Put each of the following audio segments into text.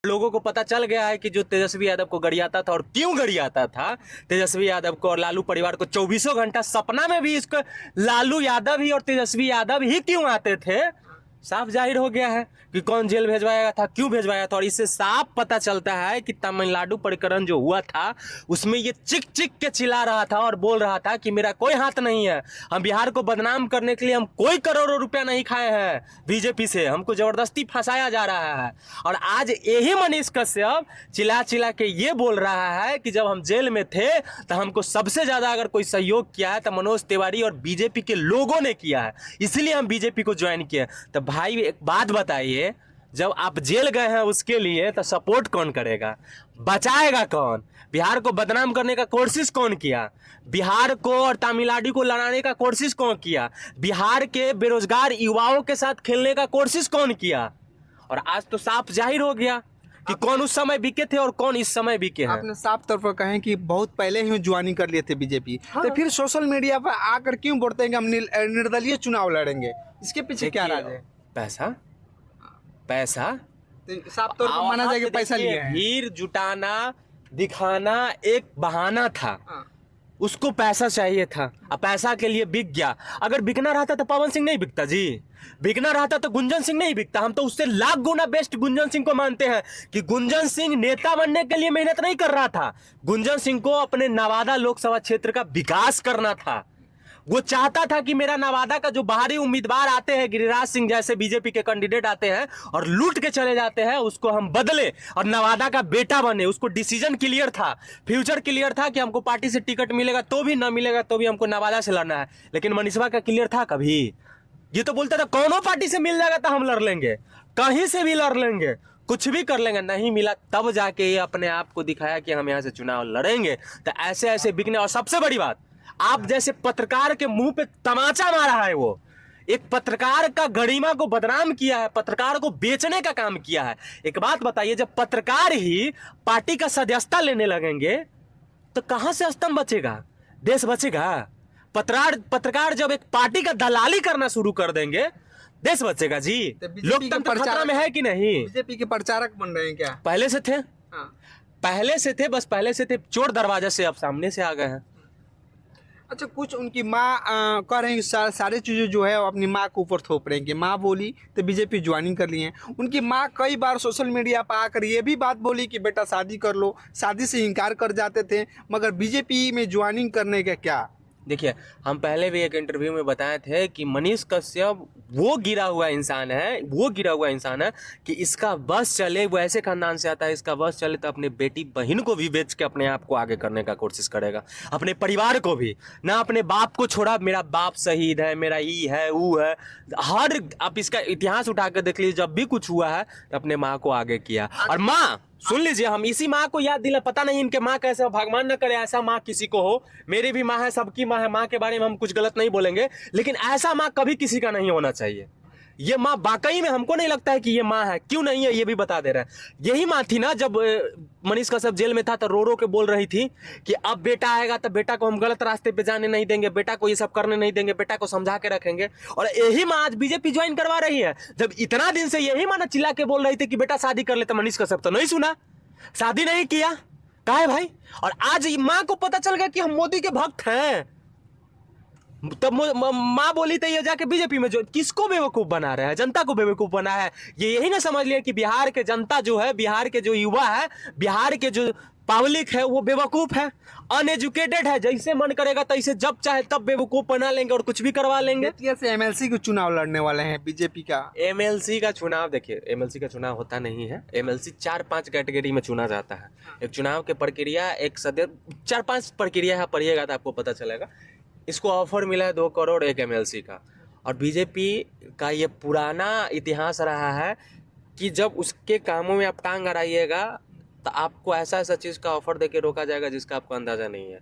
लोगों को पता चल गया है कि जो तेजस्वी यादव को गरियाता था और क्यों गरियाता था तेजस्वी यादव को और लालू परिवार को, 24 घंटा सपना में भी इसको लालू यादव ही और तेजस्वी यादव ही क्यों आते थे, साफ जाहिर हो गया है कि कौन जेल भेजवाया था, क्यों भेजवाया था। और इससे साफ पता चलता है कि तमिलनाडु प्रकरण जो हुआ था उसमें ये चिक चिक के चिल्ला रहा था और बोल रहा था कि मेरा कोई हाथ नहीं है, हम बिहार को बदनाम करने के लिए हम कोई करोड़ों रुपया नहीं खाए हैं बीजेपी से, हमको जबरदस्ती फंसाया जा रहा है। और आज यही मनीष कश्यप चिल्ला चिल्ला के ये बोल रहा है कि जब हम जेल में थे तो हमको सबसे ज्यादा अगर कोई सहयोग किया है तो मनोज तिवारी और बीजेपी के लोगों ने किया है, इसलिए हम बीजेपी को ज्वाइन किए। तो भाई एक बात बताइए, जब आप जेल गए हैं उसके लिए तो सपोर्ट कौन करेगा, बचाएगा कौन, बिहार को बदनाम करने का कोशिश कौन किया, बिहार को और तमिलनाडु को लड़ाने का कोशिश कौन किया, बिहार के बेरोजगार युवाओं के साथ खेलने का कोशिश कौन किया। और आज तो साफ जाहिर हो गया कि कौन उस समय बिके थे और कौन इस समय बिके हैं। आपने साफ तौर पर कहें कि बहुत पहले ही ज्वाइनिंग कर लिए थे बीजेपी, तो फिर सोशल मीडिया पर आकर क्यों बोलते हैं कि हम निर्दलीय चुनाव लड़ेंगे, इसके पीछे क्या राज है? पैसा, पैसा तो साफ तौर पर माना जाए कि पैसा लिया है। भीड़ जुटाना दिखाना एक बहाना था, उसको पैसा चाहिए था, अब पैसा के लिए बिक गया। अगर बिकना रहता तो पवन सिंह नहीं बिकता जी, बिकना रहता तो गुंजन सिंह नहीं बिकता। हम तो उससे लाख गुना बेस्ट गुंजन सिंह को मानते हैं कि गुंजन सिंह नेता बनने के लिए मेहनत नहीं कर रहा था, गुंजन सिंह को अपने नवादा लोकसभा क्षेत्र का विकास करना था। वो चाहता था कि मेरा नवादा का जो बाहरी उम्मीदवार आते हैं, गिरिराज सिंह जैसे बीजेपी के कैंडिडेट आते हैं और लूट के चले जाते हैं, उसको हम बदले और नवादा का बेटा बने। उसको डिसीजन क्लियर था, फ्यूचर क्लियर था कि हमको पार्टी से टिकट मिलेगा तो भी ना मिलेगा तो भी हमको नवादा से लड़ना है। लेकिन मनीषवा का क्लियर था कभी? ये तो बोलता था कौनों पार्टी से मिल जाएगा तो हम लड़ लेंगे, कहीं से भी लड़ लेंगे, कुछ भी कर लेंगे। नहीं मिला तब जाके ये अपने आप को दिखाया कि हम यहाँ से चुनाव लड़ेंगे। तो ऐसे ऐसे बिकने, और सबसे बड़ी बात, आप जैसे पत्रकार के मुंह पे तमाचा मारा है। वो एक पत्रकार का गरिमा को बदनाम किया है, पत्रकार को बेचने का काम किया है। एक बात बताइए, जब पत्रकार ही पार्टी का सदस्यता लेने लगेंगे तो कहां से स्तंभ बचेगा, देश बचेगा? पत्रकार जब एक पार्टी का दलाली करना शुरू कर देंगे, देश बचेगा जी। लोकतंत्र खतरा में है कि नहीं? बीजेपी के प्रचारक बन रहे हैं क्या? पहले से थे, पहले से थे, बस पहले से थे, चोर दरवाजा से अब सामने से आ गए हैं। अच्छा, कुछ उनकी माँ कह रहे हैं कि सारी चीज़ें जो है वो अपनी माँ के ऊपर थोप रहे हैं कि माँ बोली तो बीजेपी ज्वाइनिंग कर लिए हैं। उनकी माँ कई बार सोशल मीडिया पर आकर ये भी बात बोली कि बेटा शादी कर लो, शादी से इनकार कर जाते थे, मगर बीजेपी में ज्वाइनिंग करने का क्या? देखिए, हम पहले भी एक इंटरव्यू में बताए थे कि मनीष कश्यप वो गिरा हुआ इंसान है, वो गिरा हुआ इंसान है कि इसका बस चले, वो ऐसे खानदान से आता है, इसका बस चले तो अपने बेटी बहन को भी बेच के अपने आप को आगे करने का कोशिश करेगा, अपने परिवार को भी ना, अपने बाप को छोड़ा, मेरा बाप शहीद है, मेरा ई है वो है, हर आप इसका इतिहास उठा कर देख लीजिए, जब भी कुछ हुआ है तो अपने माँ को आगे किया। और माँ सुन लीजिए, हम इसी माँ को याद दिला, पता नहीं इनके माँ कैसे, भगवान न करे ऐसा माँ किसी को हो, मेरी भी माँ है, सबकी माँ है, माँ के बारे में हम कुछ गलत नहीं बोलेंगे, लेकिन ऐसा माँ कभी किसी का नहीं होना चाहिए। ये माँ वाकई में हमको नहीं लगता है कि ये माँ है, क्यों नहीं है ये भी बता दे रहे हैं। यही माँ थी ना जब मनीष कश्यप जेल में था तो रो रो के बोल रही थी कि अब बेटा आएगा तो बेटा को हम गलत रास्ते पे जाने नहीं देंगे, बेटा को ये सब करने नहीं देंगे, बेटा को समझा के रखेंगे। और यही माँ आज बीजेपी ज्वाइन करवा रही है, जब इतना दिन से यही माँ चिल्ला के बोल रही थी कि बेटा शादी कर लेता मनीष कश्यप, तो नहीं सुना, शादी नहीं किया, कहा है भाई। और आज माँ को पता चल गया कि हम मोदी के भक्त हैं, तब माँ बोली तो ये जाके बीजेपी में जो, किसको बेवकूफ बना रहे हैं, जनता को बेवकूफ बना है। ये यही ना समझ लिया कि बिहार के जनता जो है, बिहार के जो युवा है, बिहार के जो पब्लिक है वो बेवकूफ है, अनएजुकेटेड है, जैसे मन करेगा तैसे जब चाहे तब बेवकूफ बना लेंगे और कुछ भी करवा लेंगे। से एमएलसी के चुनाव लड़ने वाले हैं बीजेपी का। एमएलसी का चुनाव, देखिए एमएलसी का चुनाव होता नहीं है, एमएलसी 4-5 कैटेगरी में चुना जाता है। एक चुनाव के प्रक्रिया, एक सदस्य, 4-5 प्रक्रिया है, पढ़िएगा तो आपको पता चलेगा। इसको ऑफर मिला है 2 करोड़ एक एमएलसी का, और बीजेपी का ये पुराना इतिहास रहा है कि जब उसके कामों में आप टांग अड़ाइएगा तो आपको ऐसा ऐसा चीज़ का ऑफर देके रोका जाएगा जिसका आपको अंदाजा नहीं है।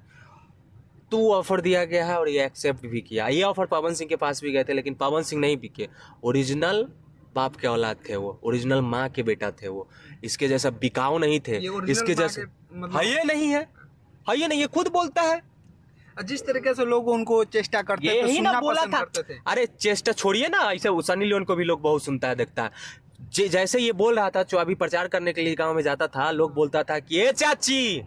तो वो ऑफर दिया गया है और ये एक्सेप्ट भी किया। ये ऑफर पवन सिंह के पास भी गए थे, लेकिन पवन सिंह नहीं बिके, ओरिजिनल बाप के औलाद थे वो, ओरिजिनल माँ के बेटा थे वो, इसके जैसा बिकाऊ नहीं थे, इसके जैसे है ये नहीं है, है ये नहीं, ये खुद बोलता है। जिस तरीके से लोग उनको चेष्टा करते थे, यही ना बोला था। अरे चेष्टा छोड़िए ना, ऐसे सनी लियोन को भी लोग बहुत सुनता है, देखता है। जैसे ये बोल रहा था, जो अभी प्रचार करने के लिए गांव में जाता था, लोग बोलता था कि ए चाची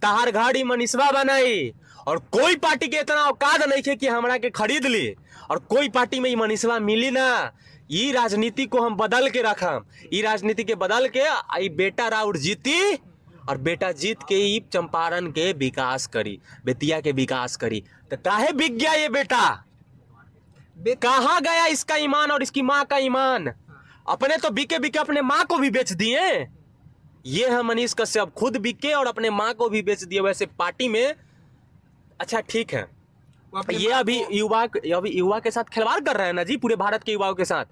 तहार घाड़ी मनीषवा बनाई, और कोई पार्टी के इतना औकात नहीं थे कि हमरा के खरीद ली, और कोई पार्टी में ये मनीषवा मिली ना। ये राजनीति को हम बदल के रखम, ये राजनीति के बदल के आई बेटा राउर जीती, और बेटा जीत के ही चंपारण के विकास करी, बेतिया के विकास करी। तो काहे बिक गया ये बेटा? कहाँ गया इसका ईमान और इसकी माँ का ईमान? अपने तो बिके बिके अपने माँ को भी बेच दिए। ये है मनीष कश्यप, खुद बिके और अपने माँ को भी बेच दिए। वैसे पार्टी में अच्छा ठीक है, ये अभी युवा के साथ खिलवाड़ कर रहे हैं ना जी, पूरे भारत के युवाओं के साथ।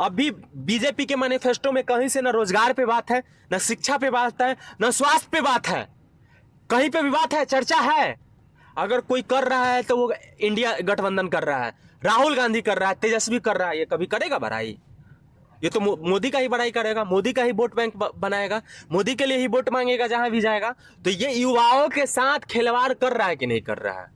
अभी बीजेपी के मैनिफेस्टो में कहीं से ना रोजगार पे बात है, ना शिक्षा पे बात है, ना स्वास्थ्य पे बात है, कहीं पे भी बात है, चर्चा है। अगर कोई कर रहा है तो वो इंडिया गठबंधन कर रहा है, राहुल गांधी कर रहा है, तेजस्वी कर रहा है। ये कभी करेगा बड़ाई? ये तो मोदी का ही बड़ाई करेगा, मोदी का ही वोट बैंक बनाएगा, मोदी के लिए ही वोट मांगेगा जहां भी जाएगा। तो ये युवाओं के साथ खिलवाड़ कर रहा है कि नहीं कर रहा है?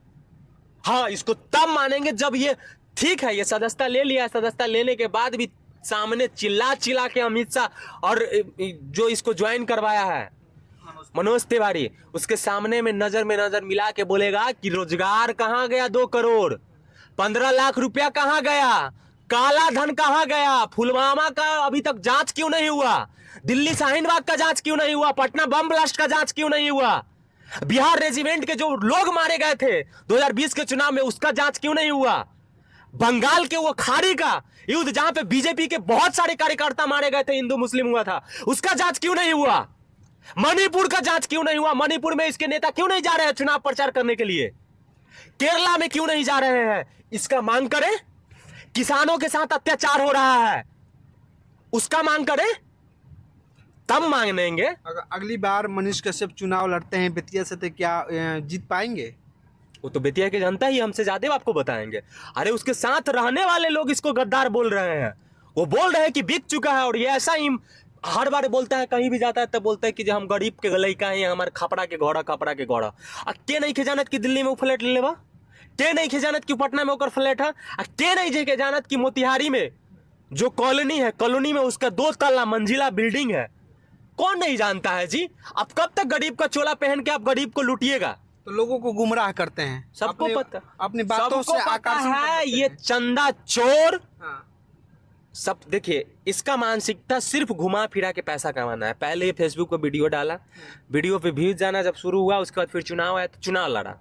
हाँ, इसको तब मानेंगे जब ये ठीक है, ये सदस्यता ले लिया, सदस्यता लेने के बाद भी सामने चिल्ला चिल्ला के अमित शाह और जो इसको ज्वाइन करवाया है मनोज तिवारी, उसके सामने में नजर मिला के बोलेगा कि रोजगार कहाँ गया, 2 करोड़ 15 लाख रुपया कहाँ गया, काला धन कहाँ गया, पुलवामा का अभी तक जांच क्यों नहीं हुआ, दिल्ली शाहीन बाग का जांच क्यों नहीं हुआ, पटना बम ब्लास्ट का जांच क्यों नहीं हुआ, बिहार रेजिमेंट के जो लोग मारे गए थे 2020 के चुनाव में उसका जांच क्यों नहीं हुआ, बंगाल के वो खाड़ी का युद्ध जहां पे बीजेपी के बहुत सारे कार्यकर्ता मारे गए थे, हिंदू मुस्लिम हुआ था, उसका जांच क्यों नहीं हुआ, मणिपुर का जांच क्यों नहीं हुआ, मणिपुर में इसके नेता क्यों नहीं जा रहे हैं चुनाव प्रचार करने के लिए, केरला में क्यों नहीं जा रहे हैं, इसका मांग करें। किसानों के साथ अत्याचार हो रहा है, उसका मांग करें, तब मांगेंगे। अगर अगली बार मनीष कश्यप चुनाव लड़ते हैं बेतिया से तो क्या जीत पाएंगे? वो तो बेतिया की जनता ही हमसे ज्यादा आपको बताएंगे। अरे उसके साथ रहने वाले लोग इसको गद्दार बोल रहे हैं, वो बोल रहे हैं कि बिक चुका है, और ये ऐसा ही हर बार बोलता है, कहीं भी जाता है तब बोलता है कि जो हम गरीब के लड़का हैं, हमारे खपड़ा के घोड़ा। के नहीं के जानत कि दिल्ली में वो फ्लैट ले लेवा, के नहीं के जानत कि पटना में ओकर फ्लैट है, के नहीं के जानत कि मोतिहारी में जो कॉलोनी है, कॉलोनी में उसका 2 तल्ला मंजिला बिल्डिंग है। कौन नहीं जानता है जी? अब कब तक गरीब का चोला पहन के आप गरीब को लूटिएगा? तो लोगों को गुमराह करते हैं, सबको पता, अपनी बातों से आकर्षण है। ये चंदा चोर हाँ। सब देखिए, इसका मानसिकता सिर्फ घुमा फिरा के पैसा कमाना है। पहले ये फेसबुक पे वीडियो डाला, वीडियो पे व्यूज जाना जब शुरू हुआ, उसके बाद फिर चुनाव आया तो चुनाव लड़ा,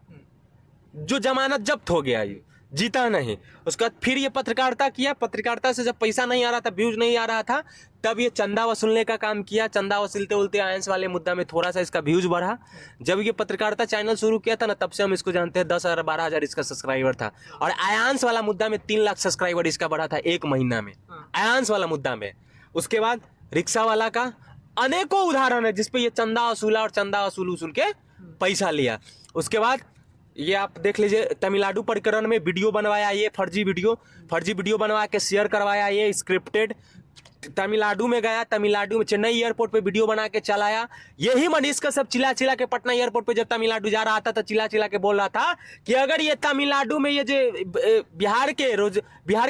जो जमानत जब्त हो गया, ये जीता नहीं। उसके बाद फिर ये पत्रकारिता किया, पत्रकारिता से जब पैसा नहीं आ रहा था, व्यूज नहीं आ रहा था, तब ये चंदा वसूलने का काम किया। चंदा वसूलते उलते आयंस वाले मुद्दा में थोड़ा सा इसका व्यूज बढ़ा। जब ये पत्रकारिता चैनल शुरू किया था ना, तब से हम इसको जानते हैं। 10,000 12,000 इसका सब्सक्राइबर था, और आयांस वाला मुद्दा में 3 लाख सब्सक्राइबर इसका बढ़ा था 1 महीना में, आयांस वाला मुद्दा में। उसके बाद रिक्शा वाला का अनेकों उदाहरण है जिसपे ये चंदा वसूला और चंदा वसूल के पैसा लिया। उसके बाद ये आप देख लीजिए, तमिलनाडु प्रकरण में वीडियो बनवाया, ये फर्जी वीडियो बनवा के शेयर करवाया, ये स्क्रिप्टेड। तमिलनाडु में गया, तमिलनाडु में चेन्नई एयरपोर्ट पे वीडियो बना के चलाया। यही मनीष का सब चिल्ला चिल्ला के पटना एयरपोर्ट पे जब तमिलनाडु जा रहा था तो चिल्ला चिल्ला के बोल रहा था कि अगर ये तमिलनाडु में ये जो बिहार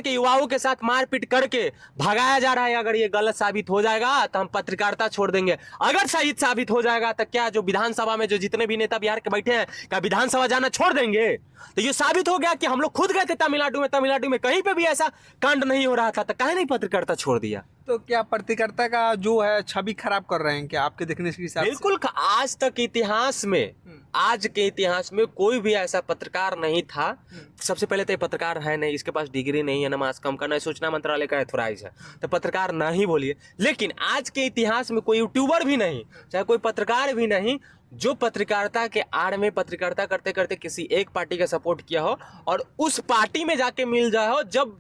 के युवाओं के साथ मारपीट करके भगाया जा रहा है, अगर ये गलत साबित हो जाएगा तो हम पत्रकारिता छोड़ देंगे। अगर सही साबित हो जाएगा तो क्या जो विधानसभा में जो जितने भी नेता बिहार के बैठे हैं, क्या विधानसभा जाना छोड़ देंगे? तो ये साबित हो गया कि हम लोग खुद गए थे तमिलनाडु में कहीं पे भी ऐसा कांड नहीं हो रहा था, तो काहे नहीं पत्रकारिता छोड़ दिया? तो क्या पत्रकारिता का जो है छवि खराब कर रहे हैं क्या आपके देखने से हिसाब से? बिल्कुल। आज तक इतिहास में, आज के इतिहास में कोई भी ऐसा पत्रकार नहीं था। सबसे पहले तो ये पत्रकार है नहीं, इसके पास डिग्री नहीं है, ना मास कम का, ना सूचना मंत्रालय का एथोराइज है, तो पत्रकार नहीं बोलिए। लेकिन आज के इतिहास में कोई यूट्यूबर भी नहीं, चाहे कोई पत्रकार भी नहीं, जो पत्रकारिता के आड़ में पत्रकारिता करते करते किसी एक पार्टी का सपोर्ट किया हो और उस पार्टी में जाके मिल जाए हो जब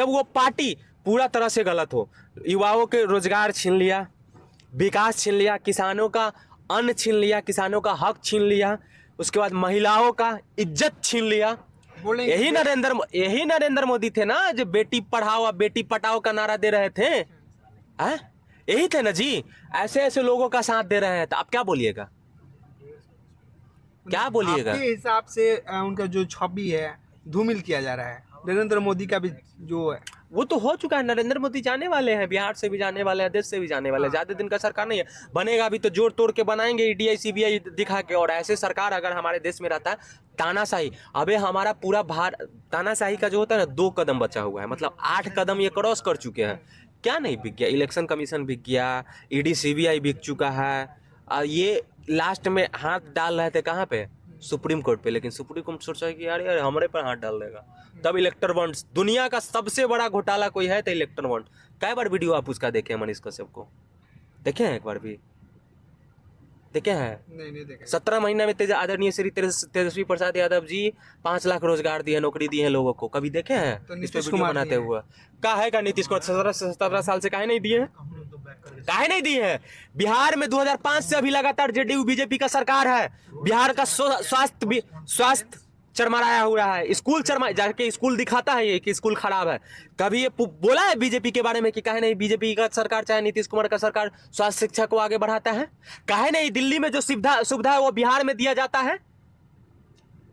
वो पार्टी पूरा तरह से गलत हो। युवाओं के रोजगार छीन लिया, विकास छीन लिया, किसानों का अन्न छीन लिया, किसानों का हक छीन लिया, उसके बाद महिलाओं का इज्जत छीन लिया। यही नरेंद्र मोदी थे ना जो बेटी पढ़ाओ और बेटी पटाओ का नारा दे रहे थे, हैं? यही थे ना जी। ऐसे ऐसे लोगों का साथ दे रहे हैं, तो आप क्या बोलिएगा? क्या बोलिएगा? आपके हिसाब से उनका जो छवि है धूमिल किया जा रहा है, नरेंद्र मोदी का भी जो है वो तो हो चुका है, नरेंद्र मोदी जाने वाले हैं, बिहार से भी जाने वाले हैं, देश से भी जाने वाले हैं, ज्यादा दिन का सरकार नहीं है। बनेगा भी तो जोड़ तोड़ के बनाएंगे, ईडीआई सीबीआई दिखा के। और ऐसे सरकार अगर हमारे देश में रहता है, तानाशाही, अबे हमारा पूरा तानाशाही का जो होता है ना, 2 कदम बचा हुआ है, मतलब 8 कदम ये क्रॉस कर चुके हैं। क्या नहीं बिक गया, इलेक्शन कमीशन बिक गया, ईडी सीबीआई बिक चुका है। ये लास्ट में हाथ डाल रहे थे कहाँ पे, सुप्रीम कोर्ट पे, लेकिन सुप्रीम कोर्ट सोचा कि यार यार हमारे पर हाथ डाल देगा। तब इलेक्टर बॉन्ड, दुनिया का सबसे बड़ा घोटाला कोई है तो इलेक्टर बॉन्ड। कई बार वीडियो आप उसका देखे हैं, मनीष कश्यप को देखे हैं, एक बार भी देखे हैं? नहीं देखा। 17 महीना में आदरणीय श्री तेजस्वी प्रसाद यादव जी 5 लाख रोजगार दिए, नौकरी दिए हैं लोगों को, कभी देखे हैं? तो इस पे नीतीश वीडियो कुमार बनाते दिए हुए का है का नीतीश कुमार 17 साल से काहे नहीं दिए हैं? काहे नहीं दिए हैं? बिहार में 2005 से अभी लगातार जेडीयू बीजेपी का सरकार है। बिहार का स्वास्थ्य चरमराया हुआ है, स्कूल जाके स्कूल दिखाता है ये कि स्कूल खराब है। कभी ये बोला है बीजेपी के बारे में कि काहे नहीं बीजेपी का सरकार चाहे नीतीश कुमार का सरकार स्वास्थ्य शिक्षा को आगे बढ़ाता है? काहे नहीं दिल्ली में जो सुविधा है वो बिहार में दिया जाता है?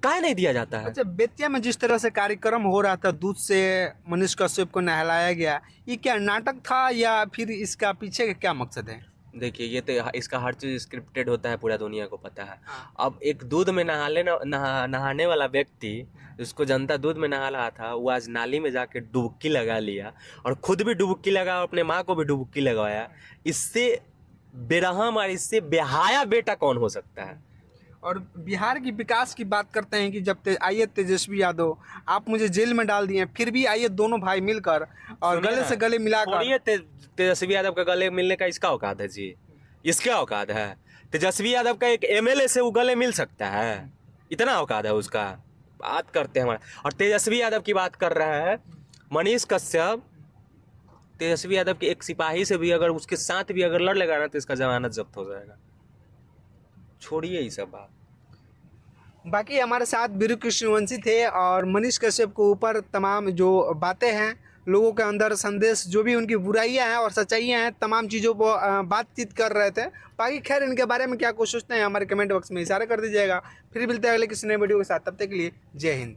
काहे नहीं दिया जाता है? अच्छा, बेतिया में जिस तरह से कार्यक्रम हो रहा था, दूध से मनीष कश्यप को नहलाया गया, ये क्या नाटक था या फिर इसका पीछे का क्या मकसद है? देखिए, ये तो इसका हर चीज स्क्रिप्टेड होता है, पूरा दुनिया को पता है। अब एक दूध में नहाने वाला व्यक्ति, जिसको जनता दूध में नहा रहा था, वो आज नाली में जाके डुबकी लगा लिया, और खुद भी डुबकी लगा और अपने माँ को भी डुबकी लगवाया। इससे बेरहम और इससे बेहाया बेटा कौन हो सकता है? और बिहार की विकास की बात करते हैं कि जब आइए तेजस्वी यादव, आप मुझे जेल में डाल दिए, फिर भी आइए दोनों भाई मिलकर और गले से गले मिलाकर। तेजस्वी यादव का गले मिलने का इसका औकात है जी? इसका औकात है? तेजस्वी यादव का एक एमएलए से वो गले मिल सकता है? इतना औकात है उसका? बात करते हैं हमारा। और तेजस्वी यादव की बात कर रहा है मनीष कश्यप, तेजस्वी यादव के एक सिपाही से भी अगर उसके साथ भी अगर लड़ लेगा ना, तो इसका जमानत जब्त हो जाएगा। छोड़िए ये सब बात। बाकी हमारे साथ वीरू कृष्णवंशी थे, और मनीष कश्यप के ऊपर तमाम जो बातें हैं, लोगों के अंदर संदेश, जो भी उनकी बुराइयां हैं और सच्चाइयां हैं, तमाम चीज़ों पर बातचीत कर रहे थे। बाकी खैर, इनके बारे में क्या कुछ सोचते हैं हमारे कमेंट बॉक्स में इशारा कर दीजिएगा। फिर मिलते हैं अगले किसी नए वीडियो के साथ, तब तक के लिए जय हिंद।